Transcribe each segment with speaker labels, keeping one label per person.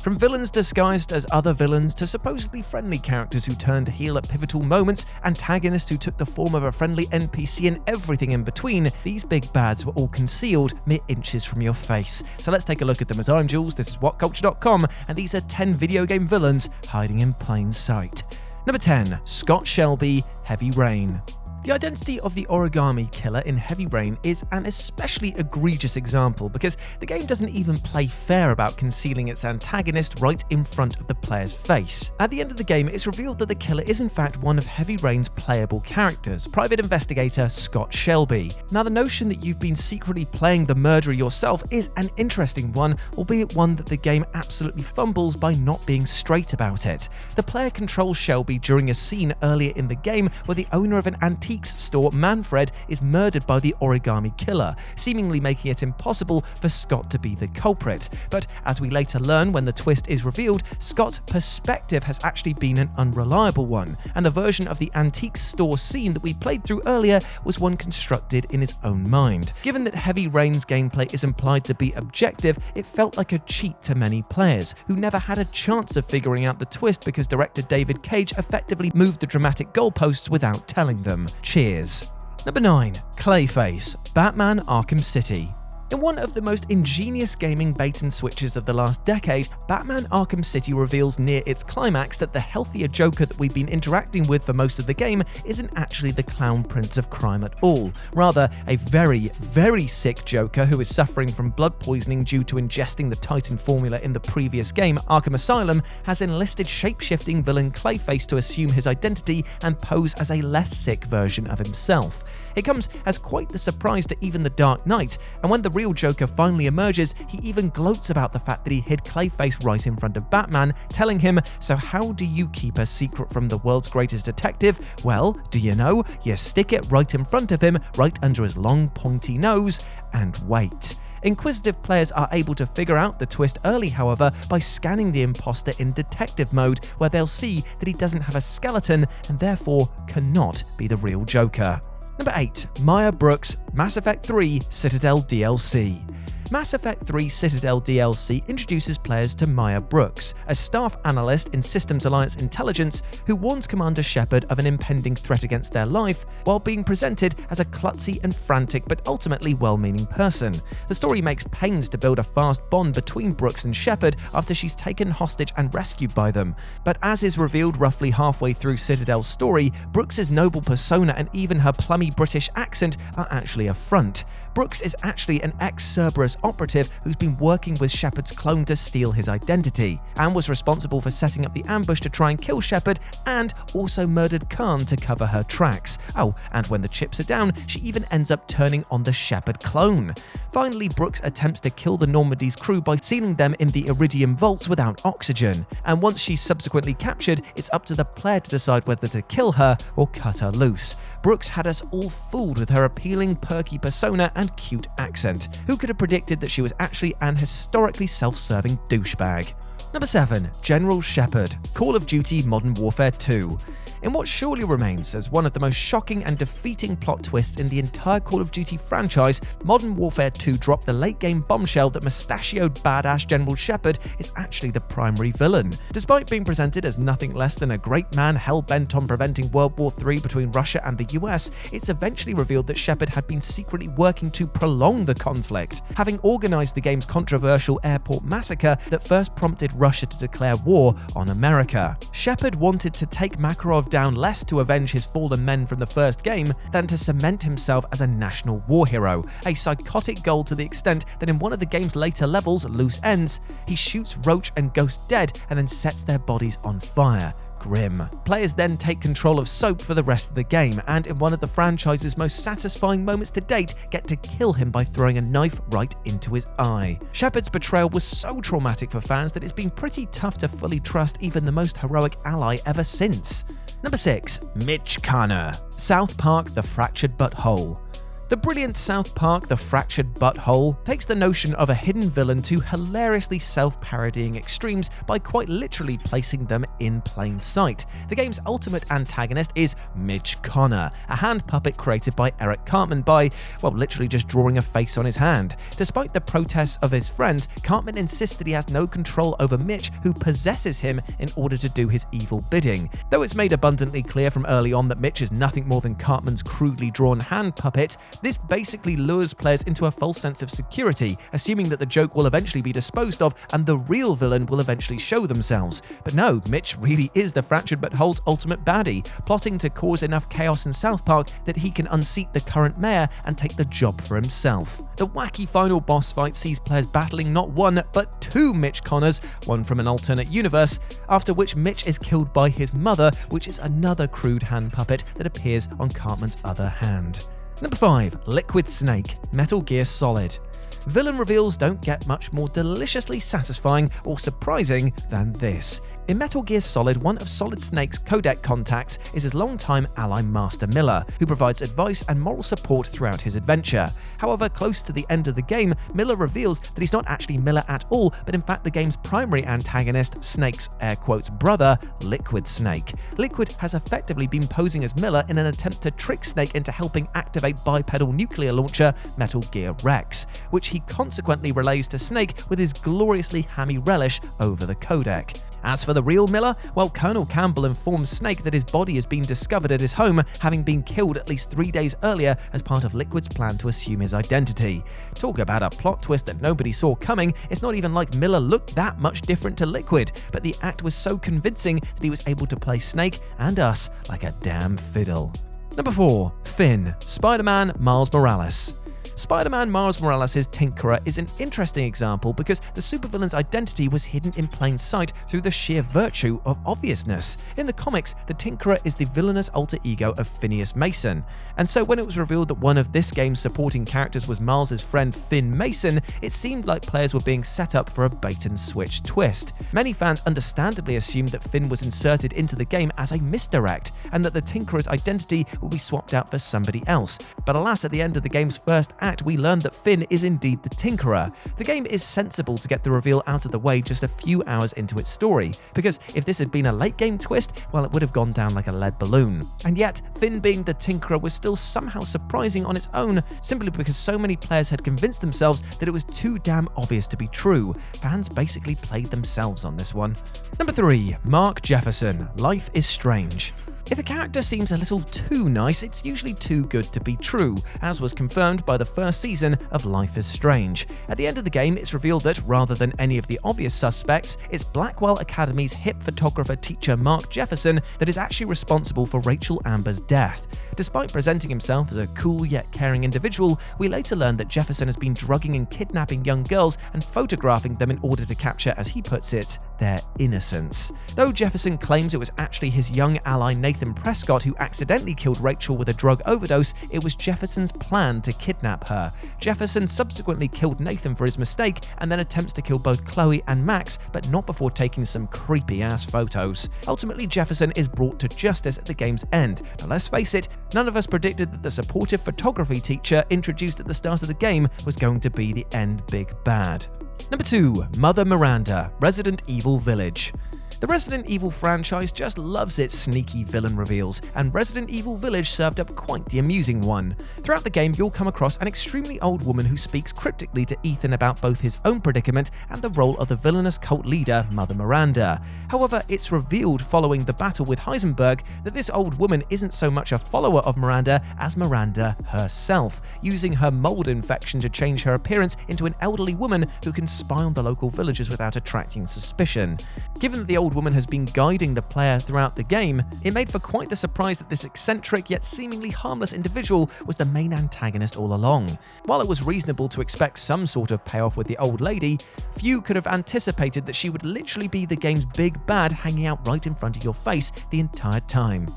Speaker 1: From villains disguised as other villains to supposedly friendly characters who turned to heel at pivotal moments, antagonists who took the form of a friendly NPC, and everything in between, these big bads were all concealed mere inches from your face. So let's take a look at them. As I'm Jules, this is WhatCulture.com, and these are 10 video game villains hiding in plain sight. Number 10. Scott Shelby, Heavy Rain. The identity of the origami killer in Heavy Rain is an especially egregious example because the game doesn't even play fair about concealing its antagonist right in front of the player's face. At the end of the game, it's revealed that the killer is in fact one of Heavy Rain's playable characters, private investigator Scott Shelby. Now, the notion that you've been secretly playing the murderer yourself is an interesting one, albeit one that the game absolutely fumbles by not being straight about it. The player controls Shelby during a scene earlier in the game where the owner of an antique store, Manfred, is murdered by the origami killer, seemingly making it impossible for Scott to be the culprit. But as we later learn when the twist is revealed, Scott's perspective has actually been an unreliable one, and the version of the antique store scene that we played through earlier was one constructed in his own mind. Given that Heavy Rain's gameplay is implied to be objective, it felt like a cheat to many players, who never had a chance of figuring out the twist because director David Cage effectively moved the dramatic goalposts without telling them. Cheers. Number 9. CLAYFACE, Batman Arkham City. In one of the most ingenious gaming bait and switches of the last decade, Batman Arkham City reveals near its climax that the healthier Joker that we've been interacting with for most of the game isn't actually the clown prince of crime at all. Rather, a very, very sick Joker who is suffering from blood poisoning due to ingesting the Titan formula in the previous game, Arkham Asylum, has enlisted shape-shifting villain CLAYFACE to assume his identity and pose as a less sick version of himself. It comes as quite the surprise to even the Dark Knight, and when the real Joker finally emerges, he even gloats about the fact that he hid CLAYFACE right in front of Batman, telling him, "So how do you keep a secret from the world's greatest detective? Well, do you know? You stick it right in front of him, right under his long pointy nose, and wait." Inquisitive players are able to figure out the twist early, however, by scanning the imposter in detective mode, where they'll see that he doesn't have a skeleton and therefore cannot be the real Joker. Number 8. Maya Brooks, Mass Effect 3 Citadel DLC. Mass Effect 3 Citadel DLC introduces players to Maya Brooks, a staff analyst in Systems Alliance Intelligence who warns Commander Shepard of an impending threat against their life, while being presented as a klutzy and frantic but ultimately well-meaning person. The story makes pains to build a fast bond between Brooks and Shepard after she's taken hostage and rescued by them. But as is revealed roughly halfway through Citadel's story, Brooks' noble persona and even her plummy British accent are actually a front. Brooks is actually an ex-Cerberus operative who's been working with Shepard's clone to steal his identity, and was responsible for setting up the ambush to try and kill Shepard, and also murdered Khan to cover her tracks. Oh, and when the chips are down, she even ends up turning on the Shepard clone. Finally, Brooks attempts to kill the Normandy's crew by sealing them in the Iridium vaults without oxygen, and once she's subsequently captured, it's up to the player to decide whether to kill her or cut her loose. Brooks had us all fooled with her appealing, perky persona and cute accent. Who could have predicted that she was actually an historically self-serving douchebag? Number 7. General Shepard, Call of Duty Modern Warfare 2. In what surely remains as one of the most shocking and defeating plot twists in the entire Call of Duty franchise, Modern Warfare 2 dropped the late-game bombshell that mustachioed badass General Shepard is actually the primary villain. Despite being presented as nothing less than a great man hell-bent on preventing World War III between Russia and the US, it's eventually revealed that Shepard had been secretly working to prolong the conflict, having organized the game's controversial airport massacre that first prompted Russia to declare war on America. Shepard wanted to take Makarov down less to avenge his fallen men from the first game than to cement himself as a national war hero, a psychotic goal to the extent that in one of the game's later levels, Loose Ends, he shoots Roach and Ghost dead and then sets their bodies on fire. Grim. Players then take control of Soap for the rest of the game, and in one of the franchise's most satisfying moments to date, get to kill him by throwing a knife right into his eye. Shepard's betrayal was so traumatic for fans that it's been pretty tough to fully trust even the most heroic ally ever since. Number 6. Mitch Kana, South Park: The Fractured But Whole. The brilliant South Park The Fractured Butthole takes the notion of a hidden villain to hilariously self-parodying extremes by quite literally placing them in plain sight. The game's ultimate antagonist is Midge Connor, a hand puppet created by Eric Cartman by, well, literally just drawing a face on his hand. Despite the protests of his friends, Cartman insists that he has no control over Mitch, who possesses him in order to do his evil bidding. Though it's made abundantly clear from early on that Mitch is nothing more than Cartman's crudely drawn hand puppet, this basically lures players into a false sense of security, assuming that the joke will eventually be disposed of and the real villain will eventually show themselves. But no, Mitch really is the Fractured Butthole's ultimate baddie, plotting to cause enough chaos in South Park that he can unseat the current mayor and take the job for himself. The wacky final boss fight sees players battling not one, but two Mitch Connors, one from an alternate universe, after which Mitch is killed by his mother, which is another crude hand puppet that appears on Cartman's other hand. Number 5. Liquid Snake, Metal Gear Solid. Villain reveals don't get much more deliciously satisfying or surprising than this. In Metal Gear Solid, one of Solid Snake's codec contacts is his longtime ally Master Miller, who provides advice and moral support throughout his adventure. However, close to the end of the game, Miller reveals that he's not actually Miller at all, but in fact the game's primary antagonist, Snake's air quotes brother, Liquid Snake. Liquid has effectively been posing as Miller in an attempt to trick Snake into helping activate bipedal nuclear launcher Metal Gear Rex, which he consequently relays to Snake with his gloriously hammy relish over the codec. As for the real Miller, well, Colonel Campbell informs Snake that his body has been discovered at his home, having been killed at least 3 days earlier as part of Liquid's plan to assume his identity. Talk about a plot twist that nobody saw coming. It's not even like Miller looked that much different to Liquid, but the act was so convincing that he was able to play Snake and us like a damn fiddle. Number 4. PHIN, Spider-Man Miles Morales. Spider-Man Miles Morales' Tinkerer is an interesting example because the supervillain's identity was hidden in plain sight through the sheer virtue of obviousness. In the comics, the Tinkerer is the villainous alter ego of Phineas Mason, and so when it was revealed that one of this game's supporting characters was Miles' friend Finn Mason, it seemed like players were being set up for a bait-and-switch twist. Many fans understandably assumed that Finn was inserted into the game as a misdirect, and that the Tinkerer's identity would be swapped out for somebody else. But alas, at the end of the game's first act, we learned that Finn is indeed the Tinkerer. The game is sensible to get the reveal out of the way just a few hours into its story, because if this had been a late game twist, well, it would have gone down like a lead balloon. And yet, Finn being the Tinkerer was still somehow surprising on its own, simply because so many players had convinced themselves that it was too damn obvious to be true. Fans basically played themselves on this one. Number 3. Mark Jefferson, Life is Strange. If a character seems a little too nice, it's usually too good to be true, as was confirmed by the first season of Life is Strange. At the end of the game, it's revealed that, rather than any of the obvious suspects, it's Blackwell Academy's hip photographer teacher Mark Jefferson that is actually responsible for Rachel Amber's death. Despite presenting himself as a cool yet caring individual, we later learned that Jefferson has been drugging and kidnapping young girls and photographing them in order to capture, as he puts it, their innocence. Though Jefferson claims it was actually his young ally Nathan Prescott who accidentally killed Rachel with a drug overdose, it was Jefferson's plan to kidnap her. Jefferson subsequently killed Nathan for his mistake and then attempts to kill both Chloe and Max, but not before taking some creepy ass photos. Ultimately, Jefferson is brought to justice at the game's end, but let's face it, none of us predicted that the supportive photography teacher introduced at the start of the game was going to be the end big bad. Number 2. Mother Miranda, Resident Evil Village. The Resident Evil franchise just loves its sneaky villain reveals, and Resident Evil Village served up quite the amusing one. Throughout the game, you'll come across an extremely old woman who speaks cryptically to Ethan about both his own predicament and the role of the villainous cult leader, Mother Miranda. However, it's revealed following the battle with Heisenberg that this old woman isn't so much a follower of Miranda as Miranda herself, using her mold infection to change her appearance into an elderly woman who can spy on the local villagers without attracting suspicion. Given that the old woman has been guiding the player throughout the game, it made for quite the surprise that this eccentric yet seemingly harmless individual was the main antagonist all along. While it was reasonable to expect some sort of payoff with the old lady, few could have anticipated that she would literally be the game's big bad hanging out right in front of your face the entire time.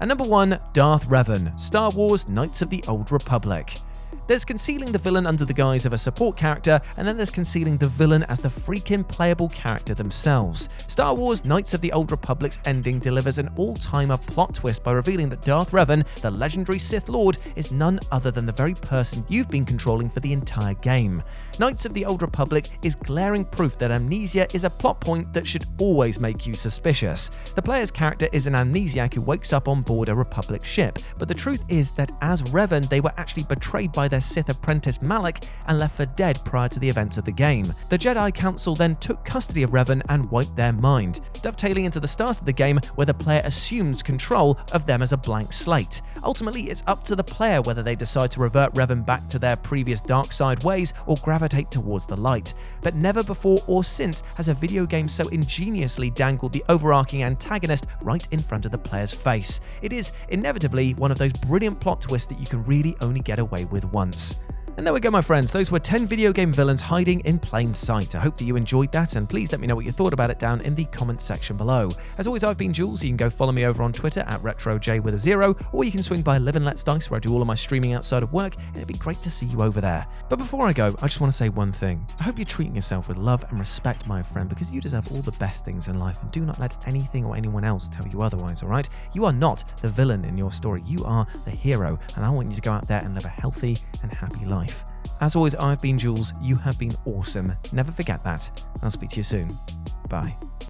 Speaker 1: And number 1, Darth REVAN, Star Wars Knights of the Old Republic. There's concealing the villain under the guise of a support character, and then there's concealing the villain as the freaking playable character themselves. Star Wars Knights of the Old Republic's ending delivers an all-timer plot twist by revealing that Darth REVAN, the legendary Sith Lord, is none other than the very person you've been controlling for the entire game. Knights of the Old Republic is glaring proof that amnesia is a plot point that should always make you suspicious. The player's character is an amnesiac who wakes up on board a Republic ship, but the truth is that as REVAN, they were actually betrayed by their Sith apprentice Malak and left for dead prior to the events of the game. The Jedi Council then took custody of REVAN and wiped their mind, dovetailing into the start of the game where the player assumes control of them as a blank slate. Ultimately, it's up to the player whether they decide to revert REVAN back to their previous dark side ways or gravitate towards the light. But never before or since has a video game so ingeniously dangled the overarching antagonist right in front of the player's face. It is inevitably one of those brilliant plot twists that you can really only get away with once. And there we go, my friends. Those were 10 video game villains hiding in plain sight. I hope that you enjoyed that, and please let me know what you thought about it down in the comments section below. As always, I've been Jules. You can go follow me over on Twitter at RetroJ0, or you can swing by Live and Let's Dice, where I do all of my streaming outside of work, and it'd be great to see you over there. But before I go, I just want to say one thing. I hope you're treating yourself with love and respect, my friend, because you deserve all the best things in life, and do not let anything or anyone else tell you otherwise, alright? You are not the villain in your story. You are the hero, and I want you to go out there and live a healthy and happy life. As always, I've been Jules. You have been awesome. Never forget that. I'll speak to you soon. Bye.